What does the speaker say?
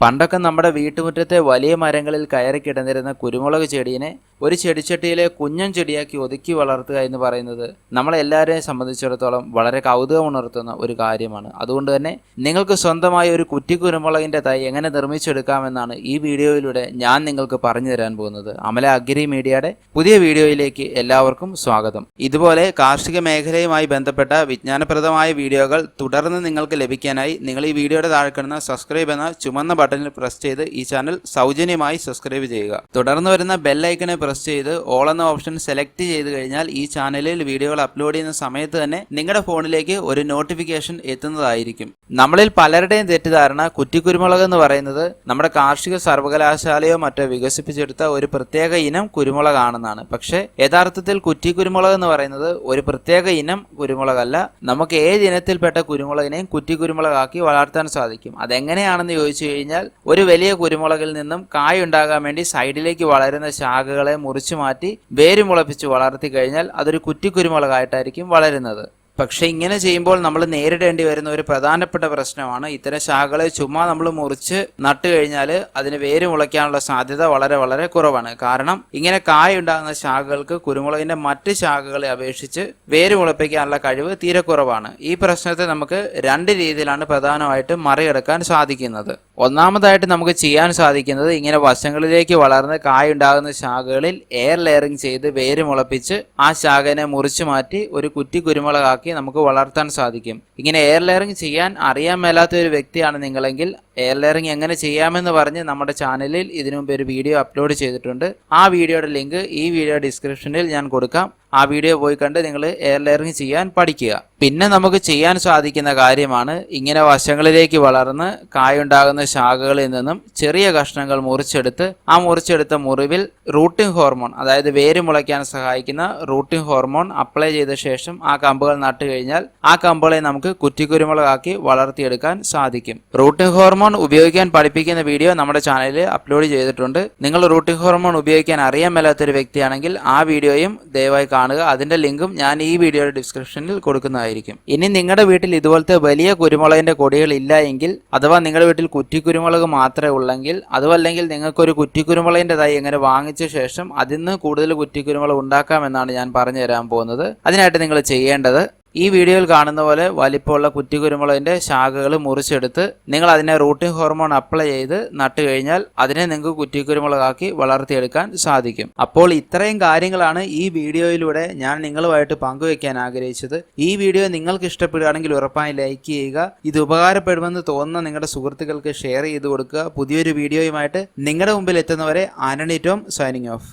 പണ്ടൊക്കെ നമ്മുടെ വീട്ടുമുറ്റത്തെ വലിയ മരങ്ങളിൽ കയറി കിടന്നിരുന്ന കുരുമുളക് ചെടീനെ ഒരു ചെടിച്ചട്ടിയിലെ കുഞ്ഞൻ ചെടിയാക്കി ഒതുക്കി വളർത്തുക എന്ന് പറയുന്നത് നമ്മളെല്ലാവരെയും സംബന്ധിച്ചിടത്തോളം വളരെ കൗതുകമുണർത്തുന്ന ഒരു കാര്യമാണ്. അതുകൊണ്ട് തന്നെ നിങ്ങൾക്ക് സ്വന്തമായി ഒരു കുറ്റി കുരുമുളകിൻ്റെ തൈ എങ്ങനെ നിർമ്മിച്ചെടുക്കാമെന്നാണ് ഈ വീഡിയോയിലൂടെ ഞാൻ നിങ്ങൾക്ക് പറഞ്ഞു തരാൻ പോകുന്നത്. അമല അഗ്രി മീഡിയയുടെ പുതിയ വീഡിയോയിലേക്ക് എല്ലാവർക്കും സ്വാഗതം. ഇതുപോലെ കാർഷിക മേഖലയുമായി ബന്ധപ്പെട്ട വിജ്ഞാനപ്രദമായ വീഡിയോകൾ തുടർന്ന് നിങ്ങൾക്ക് ലഭിക്കാനായി നിങ്ങൾ ഈ വീഡിയോയുടെ താഴെ കാണുന്ന സബ്സ്ക്രൈബ് എന്ന ചുമന്ന ബട്ടണിൽ പ്രസ് ചെയ്ത് ഈ ചാനൽ സൗജന്യമായി സബ്സ്ക്രൈബ് ചെയ്യുക. തുടർന്ന് വരുന്ന ബെൽ ഐക്കണെ പ്രസ് ചെയ്ത് ഓൾ എന്ന ഓപ്ഷൻ സെലക്ട് ചെയ്ത് കഴിഞ്ഞാൽ ഈ ചാനലിൽ വീഡിയോകൾ അപ്ലോഡ് ചെയ്യുന്ന സമയത്ത് തന്നെ നിങ്ങളുടെ ഫോണിലേക്ക് ഒരു നോട്ടിഫിക്കേഷൻ എത്തുന്നതായിരിക്കും. നമ്മളിൽ പലരുടെയും തെറ്റിദ്ധാരണ കുറ്റിക്കുരുമുളക് എന്ന് പറയുന്നത് നമ്മുടെ കാർഷിക സർവകലാശാലയോ മറ്റോ വികസിപ്പിച്ചെടുത്ത ഒരു പ്രത്യേക ഇനം കുരുമുളകാണെന്നാണ്. പക്ഷേ യഥാർത്ഥത്തിൽ കുറ്റിക്കുരുമുളക് എന്ന് പറയുന്നത് ഒരു പ്രത്യേക ഇനം കുരുമുളകല്ല. നമുക്ക് ഏത് ഇനത്തിൽപ്പെട്ട കുരുമുളകിനെയും കുറ്റിക്കുരുമുളകാക്കി വളർത്താൻ സാധിക്കും. അതെങ്ങനെയാണെന്ന് ചോദിച്ചു കഴിഞ്ഞാൽ ഒരു വലിയ കുരുമുളകിൽ നിന്നും കായ ഉണ്ടാകാൻ വേണ്ടി സൈഡിലേക്ക് വളരുന്ന ശാഖകളെ മുറിച്ചു മാറ്റി വേര് മുളപ്പിച്ച് വളർത്തി കഴിഞ്ഞാൽ അതൊരു കുറ്റിക്കുരുമുളകായിട്ടായിരിക്കും വളരുന്നത്. പക്ഷെ ഇങ്ങനെ ചെയ്യുമ്പോൾ നമ്മൾ നേരിടേണ്ടി വരുന്ന ഒരു പ്രധാനപ്പെട്ട പ്രശ്നമാണ് ഇത്തരം ശാഖകളെ ചുമ്മാ നമ്മൾ മുറിച്ച് നട്ടു കഴിഞ്ഞാൽ അതിന് വേര് മുളയ്ക്കാനുള്ള സാധ്യത വളരെ വളരെ കുറവാണ്. കാരണം ഇങ്ങനെ കായ ഉണ്ടാകുന്ന ശാഖകൾക്ക് കുരുമുളകിന്റെ മറ്റ് ശാഖകളെ അപേക്ഷിച്ച് വേര് മുളപ്പിക്കാനുള്ള കഴിവ് തീരെ കുറവാണ്. ഈ പ്രശ്നത്തെ നമുക്ക് രണ്ട് രീതിയിലാണ് പ്രധാനമായിട്ടും മറികടക്കാൻ സാധിക്കുന്നത്. ഒന്നാമതായിട്ട് നമുക്ക് ചെയ്യാൻ സാധിക്കുന്നത് ഇങ്ങനെ വശങ്ങളിലേക്ക് വളർന്ന് കായ ഉണ്ടാകുന്ന ശാഖകളിൽ എയർ ലെയറിംഗ് ചെയ്ത് വേര് മുളപ്പിച്ച് ആ ശാഖനെ മുറിച്ചു മാറ്റി ഒരു കുറ്റി കുരുമുളകാക്കി നമുക്ക് വളർത്താൻ സാധിക്കും. ഇങ്ങനെ എയർ ലെയറിംഗ് ചെയ്യാൻ അറിയാൻ മേലാത്ത ഒരു വ്യക്തിയാണ് നിങ്ങളെങ്കിൽ എയർ ലെയറിംഗ് എങ്ങനെ ചെയ്യാമെന്ന് പറഞ്ഞ് നമ്മുടെ ചാനലിൽ ഇതിനു മുമ്പ് ഒരു വീഡിയോ അപ്ലോഡ് ചെയ്തിട്ടുണ്ട്. ആ വീഡിയോയുടെ ലിങ്ക് ഈ വീഡിയോ ഡിസ്ക്രിപ്ഷനിൽ ഞാൻ കൊടുക്കാം. ആ വീഡിയോ പോയി കണ്ട് നിങ്ങൾ എയർ ലെയറിംഗ് ചെയ്യാൻ പഠിക്കുക. പിന്നെ നമുക്ക് ചെയ്യാൻ സാധിക്കുന്ന കാര്യമാണ് ഇങ്ങനെ വശങ്ങളിലേക്ക് വളർന്ന് കായുണ്ടാകുന്ന ശാഖകളിൽ നിന്നും ചെറിയ കഷ്ണങ്ങൾ മുറിച്ചെടുത്ത് ആ മുറിച്ചെടുത്ത മുറിവിൽ റൂട്ടിംഗ് ഹോർമോൺ, അതായത് വേര് മുളയ്ക്കാൻ സഹായിക്കുന്ന റൂട്ടിംഗ് ഹോർമോൺ അപ്ലൈ ചെയ്ത ശേഷം ആ കമ്പുകൾ നട്ടു കഴിഞ്ഞാൽ ആ കമ്പുകളെ നമുക്ക് കുറ്റിക്കുരുമുളകാക്കി വളർത്തിയെടുക്കാൻ സാധിക്കും. റൂട്ടിംഗ് ഹോർമോൺ ഉപയോഗിക്കാൻ പഠിപ്പിക്കുന്ന വീഡിയോ നമ്മുടെ ചാനലിൽ അപ്ലോഡ് ചെയ്തിട്ടുണ്ട്. നിങ്ങൾ റൂട്ടിംഗ് ഹോർമോൺ ഉപയോഗിക്കാൻ അറിയാൻ മേലാത്തൊരു വ്യക്തിയാണെങ്കിൽ ആ വീഡിയോയും ദയവായി കാണുക. അതിന്റെ ലിങ്കും ഞാൻ ഈ വീഡിയോയുടെ ഡിസ്ക്രിപ്ഷനിൽ കൊടുക്കുന്നതായിരിക്കും. ഇനി നിങ്ങളുടെ വീട്ടിൽ ഇതുപോലത്തെ വലിയ കുരുമുളകിന്റെ കൊടികൾ ഇല്ല എങ്കിൽ, അഥവാ നിങ്ങളുടെ വീട്ടിൽ കുറ്റിക്കുരുമുളക് മാത്രമേ ഉള്ളെങ്കിൽ, അതുമല്ലെങ്കിൽ നിങ്ങൾക്കൊരു കുറ്റിക്കുരുമുളകിന്റെ തൈ എങ്ങനെ വാങ്ങിച്ച ശേഷം അതിൽ കൂടുതൽ കുറ്റിക്കുരുമുളക് ഉണ്ടാക്കാമെന്നാണ് ഞാൻ പറഞ്ഞു തരാൻ പോകുന്നത്. അതിനായിട്ട് നിങ്ങൾ ചെയ്യേണ്ടത് ഈ വീഡിയോയിൽ കാണുന്ന പോലെ വലിപ്പമുള്ള കുറ്റിക്കുരുമുളകിന്റെ ശാഖകൾ മുറിച്ചെടുത്ത് നിങ്ങൾ അതിനെ റൂട്ടിംഗ് ഹോർമോൺ അപ്ലൈ ചെയ്ത് നട്ടു കഴിഞ്ഞാൽ അതിനെ നിങ്ങൾക്ക് കുറ്റിക്കുരുമുളകാക്കി വളർത്തിയെടുക്കാൻ സാധിക്കും. അപ്പോൾ ഇത്രയും കാര്യങ്ങളാണ് ഈ വീഡിയോയിലൂടെ ഞാൻ നിങ്ങളുമായിട്ട് പങ്കുവയ്ക്കാൻ ആഗ്രഹിച്ചത്. ഈ വീഡിയോ നിങ്ങൾക്ക് ഇഷ്ടപ്പെടുകയാണെങ്കിൽ ഉറപ്പായി ലൈക്ക് ചെയ്യുക. ഇത് ഉപകാരപ്പെടുമെന്ന് തോന്നുന്ന നിങ്ങളുടെ സുഹൃത്തുക്കൾക്ക് ഷെയർ ചെയ്ത് കൊടുക്കുക. പുതിയൊരു വീഡിയോയുമായിട്ട് നിങ്ങളുടെ മുമ്പിൽ എത്തുന്നവരെ ആന്റണി ടോം സൈനിങ് ഓഫ്.